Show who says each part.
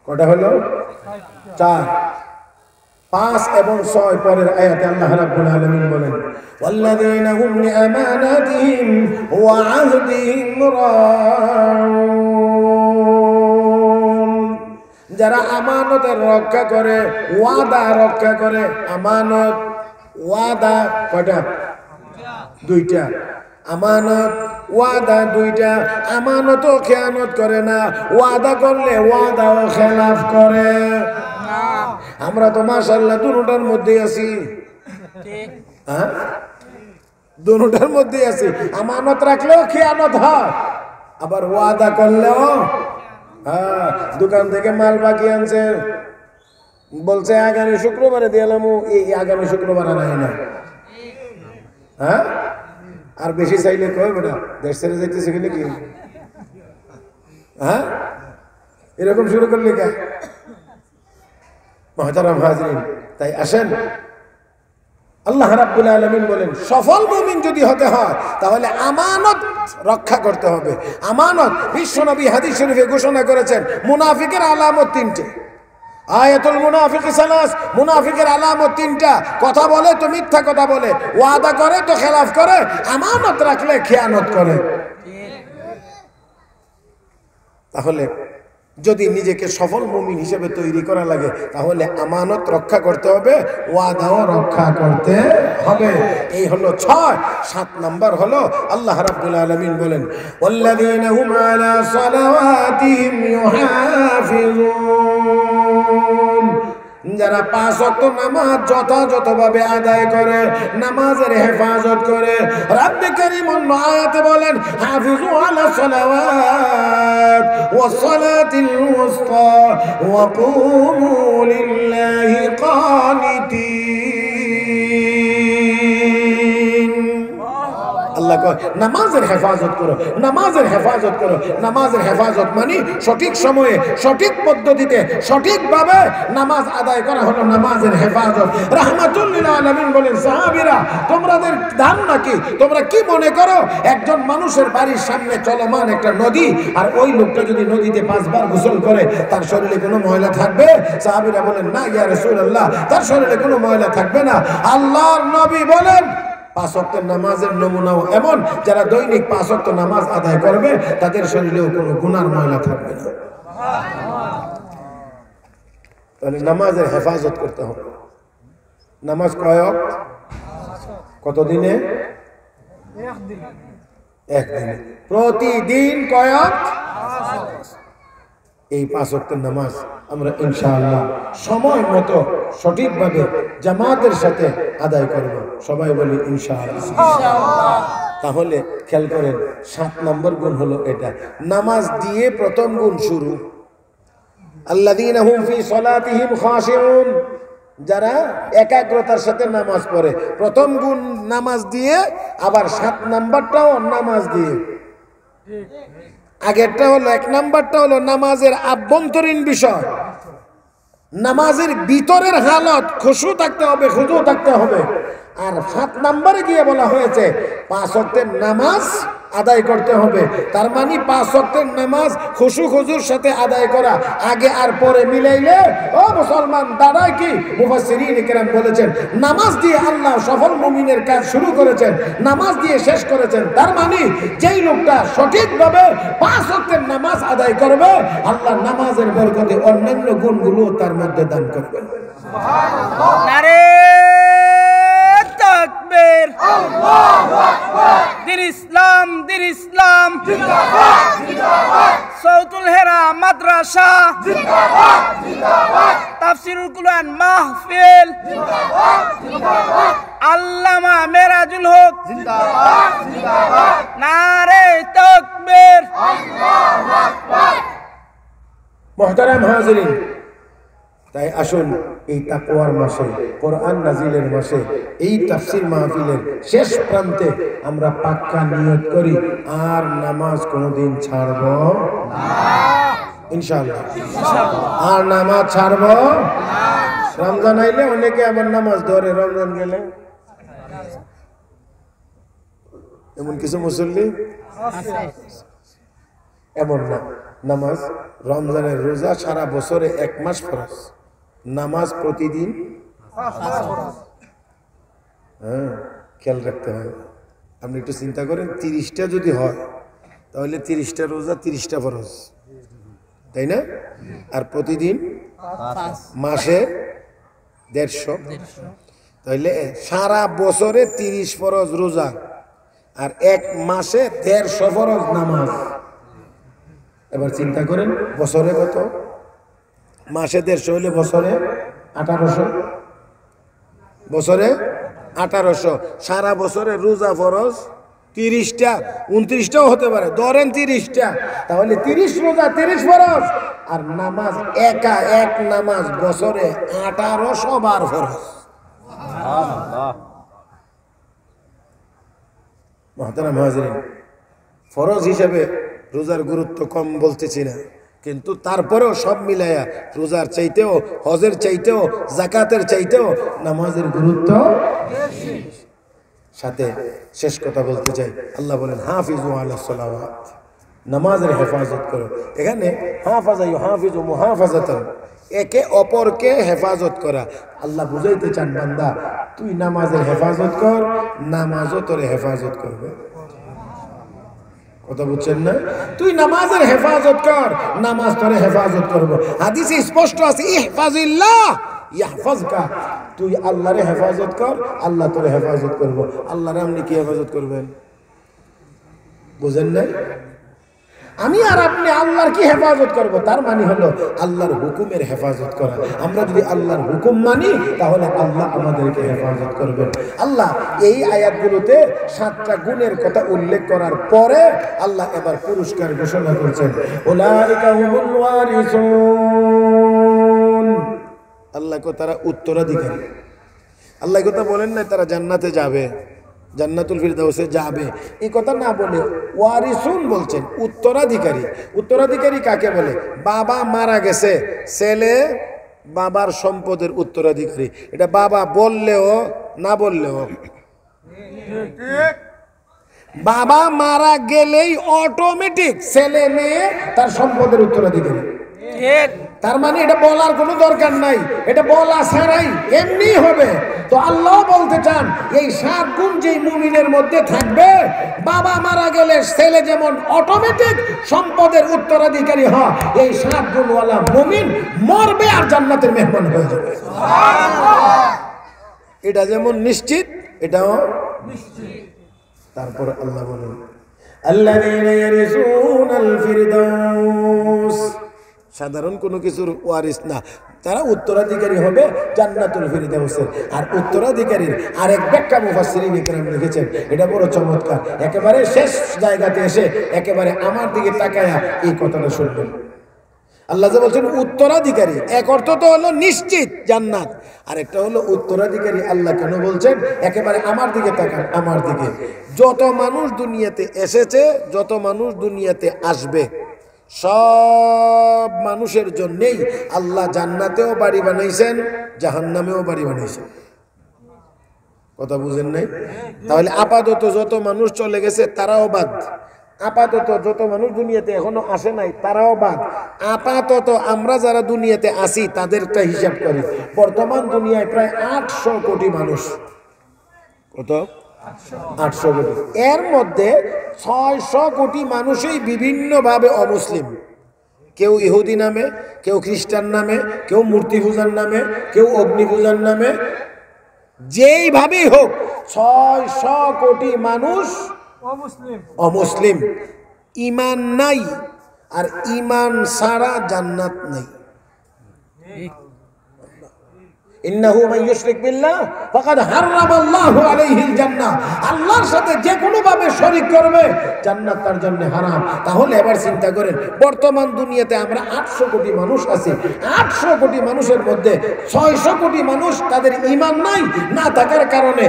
Speaker 1: কটা হলো? 4, 5 এবং 6 পরের আয়াতে আল্লাহ রাব্বুল আলামিন বলেন ওয়াল্লাযীনা হুম লিআমানাতিহিম ওয়া আহদিহিম রাউন, যারা আমানতের রক্ষা করে, ওয়াদা রক্ষা করে। আমানত ওয়াদা কয়টা? 2টা। আমানত ওয়াদা 2টা। আমানতও খেয়ানত করে না, ওয়াদা করলে ওয়াদাও খেলাফ করে। আমরা তো মাশাআল্লাহ দুটোটার মধ্যেই আছি। হ্যাঁ, দুটোটার মধ্যেই আছি। আমানত রাখলেও খেয়ানত হয়, আবার ওয়াদা করলেও। হ্যাঁ, দোকান থেকে মাল বাকি আনছে, বলছে আগামী শুক্রবারে দিলাম, এই আগামী শুক্রবার আনাই না। হ্যাঁ, আর বেশি চাইলে কয় বেটা দেশ ছেড়ে যাইতেছে নাকি? হ্যাঁ, এরকম শুরু করলে কে? মুহতারাম হাজিরিন, তাই আসেন আল্লাহ রাব্বুল আলামিন বলেন সফল মুমিন যদি হতে হয় তাহলে আমানত রক্ষা করতে হবে। আমানত বিশ্বনবী হাদিস শরীফে ঘোষণা করেছেন মুনাফিকের আলামত 3টে। আয়াতুল মুনাফিক সালাস, মুনাফিকের আলামত 3টা। কথা বলে তো মিথ্যা কথা বলে, ওয়াদা করে তো খেলাফ করে, আমানত রাখলে খেয়ানত করে। তাহলে যদি নিজেকে সফল মুমিন হিসেবে তৈরি করা লাগে তাহলে আমানত রক্ষা করতে হবে, ওয়াদাও রক্ষা করতে হবে। এই হলো 6। 7 নাম্বার হলো আল্লাহ রাব্বুল আলামিন বলেন ওয়াল্লাযীনা হুম আলা সালাওয়াতিহিম ইউহাফিজুন, যারা 5 ওয়াক্ত নামাজ যথাযথভাবে আদায় করে, নামাজের হেফাজত করে। রব্বে কারীম অন্য আয়াতে বলেন হাফিজু আলা সালাওয়াত ওয়াস সালাতিল উসতা ওয়া কুমু লিল্লাহি কানিতিন। আল্লাহ কয় নামাজের হেফাজত করো, নামাজের হেফাজত করো। নামাজের হেফাজত মানে সঠিক সময়ে, সঠিক পদ্ধতিতে, সঠিকভাবে নামাজ আদায় করা হলো নামাজের হেফাজত। রাহমাতুল লিল আলামিন বলেন সাহাবীরা তোমাদের ধারণা কি, তোমরা কি মনে করো একজন মানুষের বাড়ির সামনে চলমান একটা নদী, আর ওই লোকটা যদি নদীতে 5 বার গোসল করে তার শরীরে কোনো ময়লা থাকবে? সাহাবীরা বলেন না ইয়া রাসূলুল্লাহ, তার শরীরে কোনো ময়লা থাকবে না। আল্লাহর নবী বলেন 5 ওয়াক্ত নামাজের নমুনাও এমন, যারা দৈনিক 5 ওয়াক্ত নামাজ আদায় করবে তাদের শরীরেও কোনো গুনার ময়লা থাকবে না। তাহলে নামাজের হেফাজত করতে হবে। নামাজ কয় ওয়াক্ত? কত দিনে? একদিনে। প্রতিদিন কয় ওয়াক্ত? এই 5 ওয়াক্তের নামাজ আমরা ইনশাআল্লাহ সময় মতো সঠিকভাবে জামাতের সাথে আদায় করব। সবাই বলি ইনশাআল্লাহ। তাহলে খেয়াল করেন 7 নম্বর গুণ হলো এটা। নামাজ দিয়ে প্রথম গুণ শুরু। আল্লাযীনা হুম ফি সালাতিহিম খাশিউন, যারা একাগ্রতার সাথে নামাজ পড়ে। প্রথম গুণ নামাজ দিয়ে, আবার 7 নাম্বারটাও নামাজ দিয়ে। আগেরটা হলো 1 নাম্বারটা হলো নামাজের আভ্যন্তরীণ বিষয়, নামাজের ভিতরের হালত খুশু থাকতে হবে, খুদু থাকতে হবে। আর 7 নম্বরে গিয়ে বলা হয়েছে 5 ওয়াক্তের নামাজ আদায় করতে হবে। তার মানে 5 ওয়াক্তের নামাজ খুশু খুজুর সাথে আদায় করা, আগে আর পরে মিলাইলে ও মুসলমান দাঁড়ায় কি? মুফাসসিরিন ইকরাম বলেছেন নামাজ দিয়ে আল্লাহ সফল মুমিনের কাজ শুরু করেছেন, নামাজ দিয়ে শেষ করেছেন। তার মানে যেই লোকটা সঠিকভাবে 5 ওয়াক্তের নামাজ আদায় করবে, আল্লাহ নামাজের বরকতে অন্যান্য গুণগুলো তার মধ্যে দান করবেন। সুবহানাল্লাহ। নারে তাকবীর, আল্লাহু আকবার। দিন ইসলাম, দিন ইসলাম জিন্দাবাদ, জিন্দাবাদ। সাউতুল হেরা মাদ্রাসা জিন্দাবাদ, জিন্দাবাদ। তাফসীরুল কুরআন মাহফিল জিন্দাবাদ, জিন্দাবাদ। আল্লামা মেরাজুল হক জিন্দাবাদ, জিন্দাবাদ। নারে তাকবীর, আল্লাহু আকবার। মুহতারাম হাজিরিন, তাই আসুন এই তাকওয়ার মাসে, কোরআন নাজিলের মাসে, এই তাফসীর মাহফিলের শেষ প্রান্তে আমরা পাক্কা নিয়ত করি আর নামাজ কোনোদিন ছাড়ব না ইনশাআল্লাহ। আর নামাজ ছাড়ব না। রমজান আইলে অনেকে আবার নামাজ ধরে, রমজান গেলে এমন কিছু মুসল্লি এমন না। নামাজ, রমজানের রোজা সারা বছরে 1 মাস ফরজ, নামাজ প্রতিদিন। হ্যাঁ, খেয়াল রাখতে হবে। আপনি একটু চিন্তা করেন, 30টা যদি হয় তাহলে 30টা রোজা, 30টা ফরজ, তাই না? আর প্রতিদিন মাসে 150, তাহলে সারা বছরে 30 ফরজ রোজা আর 1 মাসে 150 ফরজ নামাজ। এবার চিন্তা করেন বছরে কত? মাসে 150 হলে বছরে 1800, বছরে 1800। সারা বছরে রোজা ফরজ 30টা, 29টাও হতে পারে, ধরেন 30টা, তাহলে 30 রোজা 30 ফরজ আর নামাজ এক নামাজ বছরে 1800 বার ফরজ। মুহতারাম হাজিরিন, ফরজ হিসাবে রোজার গুরুত্ব কম বলতেছি না, কিন্তু তারপরেও সব মিলাইয়া রোজার চাইতেও, হজের চাইতেও, যাকাতের চাইতেও নামাজের গুরুত্ব বেশি। সাথে শেষ কথা বলতে চাই, আল্লাহ বলেন হাফিজু আলাস সালাওয়াত, নামাজের হেফাজত করো। এখানে হাফাজা ইউহাফিজু মুহাফাজাতান, একে অপরকে হেফাজত করা। আল্লাহ বুঝাইতে চান, বান্দা তুই নামাজের হেফাজত কর, নামাজও তোরে হেফাজত করবে। কথা বুঝছেন না? তুই নামাজের হেফাজত কর, নামাজ তোরে হেফাজত করবে। হাদিসে স্পষ্ট আছে, ইহফাজিল্লাহ ইয়াহফাজকা, তুই আল্লাহরে হেফাজত কর, আল্লাহ তোরে হেফাজত করবে। আল্লাহরে আপনি কি হেফাজত করবেন? বুঝেন না? আমি আর আপনি আল্লাহর কি হেফাজত করব? তার মানে হলো আল্লাহর হুকুমের হেফাজত করা। আমরা যদি আল্লাহর হুকুম মানি তাহলে আল্লাহ আমাদেরকে হেফাজত করবেন। আল্লাহ এই আয়াতগুলোতে 7টা গুণের কথা উল্লেখ করার পরে আল্লাহ এবার পুরস্কার ঘোষণা করছেন, উলাইকা হুমুল ওয়ারিসুন। আল্লাহ কো তারা উত্তরাধিকারী। আল্লাহ কথা বলেন না তারা জান্নাতে যাবে, জান্নাতুল ফিরদাউসে যাবে, এই কথা না বলে ওয়ারিসুন বলছেন, উত্তরাধিকারী। উত্তরাধিকারী কাকে বলে? বাবা মারা গেছে, ছেলে বাবার সম্পদের উত্তরাধিকারী। এটা বাবা বললেও না বললেও, বাবা মারা গেলেই অটোমেটিক ছেলে মেয়ে তার সম্পদের উত্তরাধিকারী। তার মানে এটা বলার কোনো দরকার নাই, এটা বলা ছাড়াই এমনি হবে। তো আল্লাহ বলতে চান, এই 7 গুণ যেই মুমিনের মধ্যে থাকবে, বাবা মারা গেলে ছেলে যেমন অটোমেটিক সম্পদের উত্তরাধিকারী হয়, এই 7 গুণওয়ালা মুমিন মরবে আর জান্নাতের মেহমান হয়ে যাবে। এটা যেমন নিশ্চিত, এটাও নিশ্চিত। তারপর আল্লাহ বলেন, আল্লাযীনা ইয়ারিসুনাল ফিরদাউস, সাধারণ কোনো কিছুর ওয়ারিস না, তারা উত্তরাধিকারী হবে জান্নাতুল ফিরদাউসের। আর উত্তরাধিকারীর আরেক ব্যাখ্যা মুফাসসিরিন ইকরাম লিখেছেন, এটা বড় চমৎকার। একেবারে শেষ জায়গাতে এসে একেবারে আমার দিকে তাকায়া এই কথাটা শুনবেন। আল্লাহ যে বলছেন উত্তরাধিকারী, এক অর্থ তো হলো নিশ্চিত জান্নাত, আর একটা হলো উত্তরাধিকারী। আল্লাহ কেন বলছেন? একেবারে আমার দিকে তাকান, আমার দিকে। যত মানুষ দুনিয়াতে এসেছে, যত মানুষ দুনিয়াতে আসবে, সব মানুষের জন্যেই আল্লাহ জান্নাতেও বাড়ি বানাইছেন, জাহান্নামেও বাড়ি বানাইছেন। কথা বুঝেন নাই? তাহলে আপাতত যত মানুষ চলে গেছে তারাও বাদ, আপাতত যত মানুষ দুনিয়াতে এখনো আসে নাই তারাও বাদ। আপাতত আমরা যারা দুনিয়াতে আসি তাদেরটা হিসাব করি, বর্তমান দুনিয়ায় প্রায় 800 কোটি মানুষ। কত? 800 কোটি। এর মধ্যে 600 কোটি মানুষই বিভিন্নভাবে অমুসলিম। কেউ ইহুদি নামে, কেউ খ্রিস্টান নামে, কেউ মূর্তি পূজার নামে, কেউ অগ্নি পূজার নামে, যেইভাবেই হোক 600 কোটি মানুষ অমুসলিম। ঈমান নাই, আর ঈমান ছাড়া জান্নাত নাই। ইন্নাহু মান ইউশরিক বিল্লাহ ফাকাদ হারামাল্লাহু আলাইহিল জান্নাহ, আল্লাহর সাথে যে কোনো ভাবে শরীক করবে জান্নাত তার জন্য হারাম। তাহলে এবার চিন্তা করেন, বর্তমান দুনিয়াতে আমরা 800 কোটি মানুষ আছি, 800 কোটি মানুষের মধ্যে 600 কোটি মানুষ তাদের ঈমান নাই, না থাকার কারণে